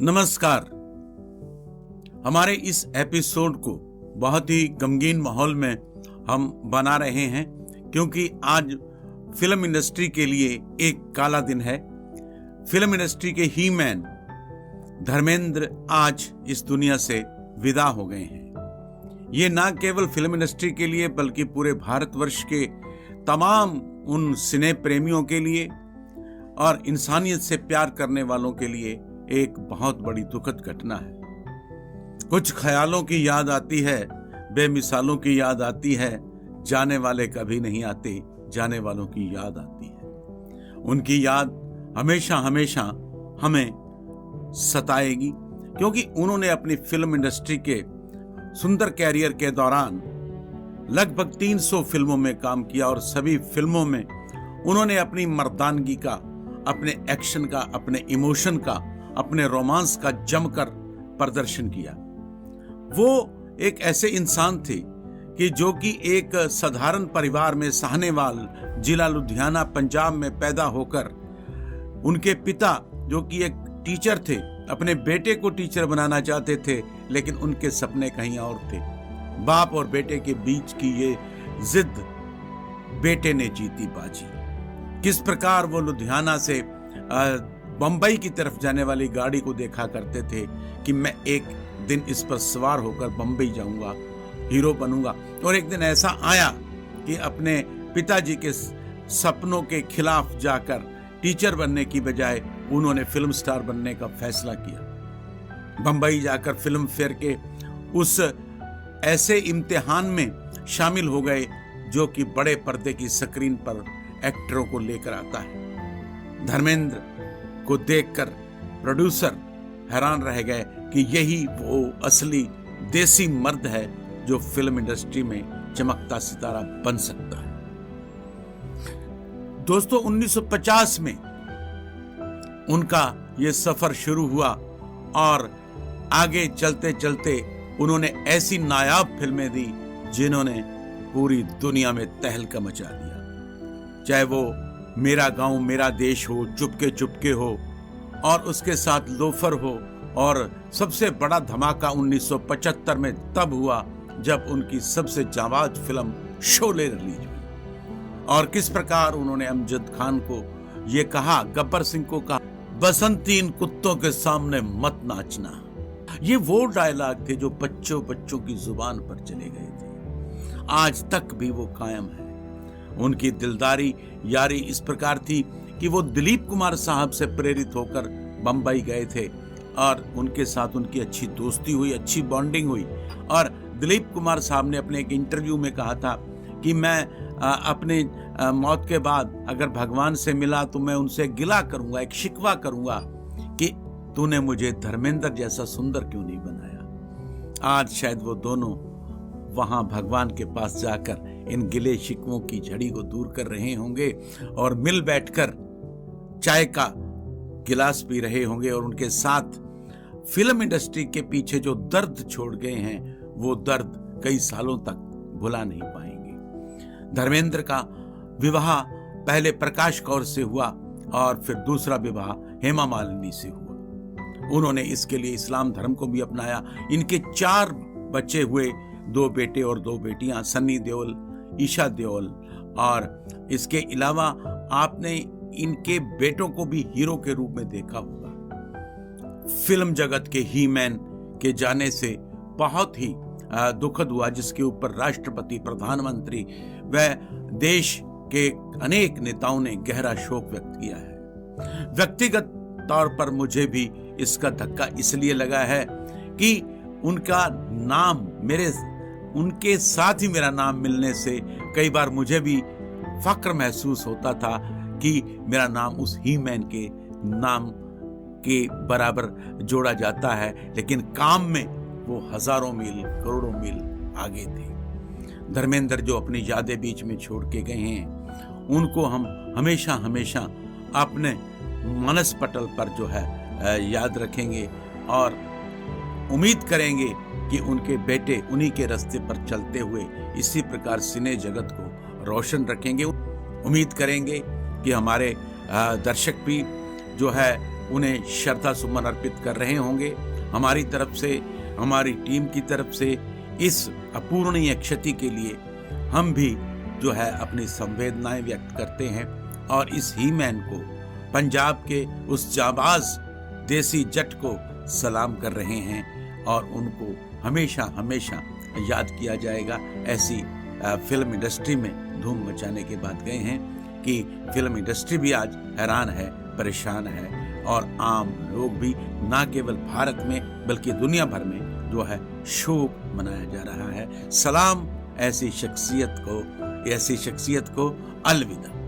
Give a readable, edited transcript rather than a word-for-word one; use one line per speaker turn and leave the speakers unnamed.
नमस्कार। हमारे इस एपिसोड को बहुत ही गमगीन माहौल में हम बना रहे हैं क्योंकि आज फिल्म इंडस्ट्री के लिए एक काला दिन है। फिल्म इंडस्ट्री के ही मैन धर्मेंद्र आज इस दुनिया से विदा हो गए हैं। ये ना केवल फिल्म इंडस्ट्री के लिए बल्कि पूरे भारतवर्ष के तमाम उन सिने प्रेमियों के लिए और इंसानियत से प्यार करने वालों के लिए एक बहुत बड़ी दुखद घटना है। कुछ ख्यालों की याद आती है, बेमिसालों की याद आती है, जाने वाले कभी नहीं आते, जाने वालों की याद आती है। उनकी याद हमेशा हमेशा हमें सताएगी क्योंकि उन्होंने अपनी फिल्म इंडस्ट्री के सुंदर कैरियर के दौरान लगभग 300 फिल्मों में काम किया और सभी फिल्मों में उन्होंने अपनी मर्दानगी का, अपने एक्शन का, अपने इमोशन का, अपने रोमांस का जमकर प्रदर्शन किया। वो एक ऐसे इंसान थे कि जो कि एक साधारण परिवार में साहनेवाल जिला लुधियाना पंजाब में पैदा होकर उनके पिता जो कि एक टीचर थे, अपने बेटे को टीचर बनाना चाहते थे लेकिन उनके सपने कहीं और थे। बाप और बेटे के बीच की ये जिद बेटे ने जीती बाजी। किस प्रकार वो लुधियाना से बंबई की तरफ जाने वाली गाड़ी को देखा करते थे कि मैं एक दिन इस पर सवार होकर बंबई जाऊंगा, हीरो बनूंगा। और एक दिन ऐसा आया कि अपने पिताजी के सपनों के खिलाफ जाकर टीचर बनने की बजाय उन्होंने फिल्म स्टार बनने का फैसला किया। बंबई जाकर फिल्म फेयर के उस ऐसे इम्तिहान में शामिल हो गए जो कि बड़े पर्दे की स्क्रीन पर एक्टरों को लेकर आता है। धर्मेंद्र को देखकर प्रोड्यूसर हैरान रह गए कि यही वो असली देसी मर्द है जो फिल्म इंडस्ट्री में चमकता सितारा बन सकता है। दोस्तों, 1950 में उनका ये सफर शुरू हुआ और आगे चलते चलते उन्होंने ऐसी नायाब फिल्में दी जिन्होंने पूरी दुनिया में तहलका मचा दिया। चाहे वो मेरा गांव मेरा देश हो, चुपके चुपके हो, और उसके साथ लोफर हो, और सबसे बड़ा धमाका 1975 में तब हुआ जब उनकी सबसे जाबाज फिल्म शोले रिलीज हुई। और किस प्रकार उन्होंने अमजद खान को ये कहा, गब्बर सिंह को कहा, बसंती इन कुत्तों के सामने मत नाचना। ये वो डायलॉग थे जो बच्चों की जुबान पर चले गए थे, आज तक भी वो कायम है। उनकी दिलदारी यारी इस प्रकार थी कि वो दिलीप कुमार साहब से प्रेरित होकर बंबई गए थे और उनके साथ उनकी अच्छी दोस्ती हुई, अच्छी बॉन्डिंग हुई। और दिलीप कुमार साहब ने अपने एक इंटरव्यू में कहा था कि मैं अपने मौत के बाद अगर भगवान से मिला तो मैं उनसे गिला करूंगा, एक शिकवा करूंगा कि तूने मुझे धर्मेंद्र जैसा सुंदर क्यों नहीं बनाया। आज शायद वो दोनों वहां भगवान के पास जाकर इन गिले शिकवों की झड़ी को दूर कर रहे होंगे और मिल बैठकर चाय का गिलास पी रहे होंगे और उनके साथ फिल्म इंडस्ट्री के पीछे जो दर्द छोड़ गए हैं वो दर्द कई सालों तक भुला नहीं पाएंगे। धर्मेंद्र का विवाह पहले प्रकाश कौर से हुआ और फिर दूसरा विवाह हेमा मालिनी से हुआ। उन्होंने इसके लिए इस्लाम धर्म को भी अपनाया। इनके 4 बच्चे हुए, 2 बेटे और 2 बेटियां, सन्नी देओल, ईशा देओल। और इसके अलावा आपने इनके बेटों को भी हीरो के रूप में देखा होगा। फिल्म जगत के ही मैन के जाने से बहुत ही दुखद हुआ, जिसके ऊपर राष्ट्रपति, प्रधानमंत्री व देश के अनेक नेताओं ने गहरा शोक व्यक्त किया है। व्यक्तिगत तौर पर मुझे भी इसका धक्का इसलिए लगा है कि उनका नाम उनके साथ ही मेरा नाम मिलने से कई बार मुझे भी फक्र महसूस होता था कि मेरा नाम उस ही मैन के नाम के बराबर जोड़ा जाता है, लेकिन काम में वो हजारों मील, करोड़ों मील आगे थे। धर्मेंद्र जो अपनी यादें बीच में छोड़ के गए हैं, उनको हम हमेशा हमेशा अपने मनस पटल पर जो है याद रखेंगे और उम्मीद करेंगे कि उनके बेटे उन्हीं के रास्ते पर चलते हुए इसी प्रकार सिने जगत को रोशन रखेंगे। उम्मीद करेंगे कि हमारे दर्शक भी जो है उन्हें श्रद्धा सुमन अर्पित कर रहे होंगे। हमारी तरफ से, हमारी टीम की तरफ से इस अपूरणीय क्षति के लिए हम भी जो है अपनी संवेदनाएं व्यक्त करते हैं और इस ही मैन को, पंजाब के उस जाबाज देसी जट को सलाम कर रहे हैं और उनको हमेशा हमेशा याद किया जाएगा। ऐसी फिल्म इंडस्ट्री में धूम मचाने के बाद गए हैं कि फिल्म इंडस्ट्री भी आज हैरान है, परेशान है और आम लोग भी, ना केवल भारत में बल्कि दुनिया भर में जो है शोक मनाया जा रहा है। सलाम ऐसी शख्सियत को, अलविदा।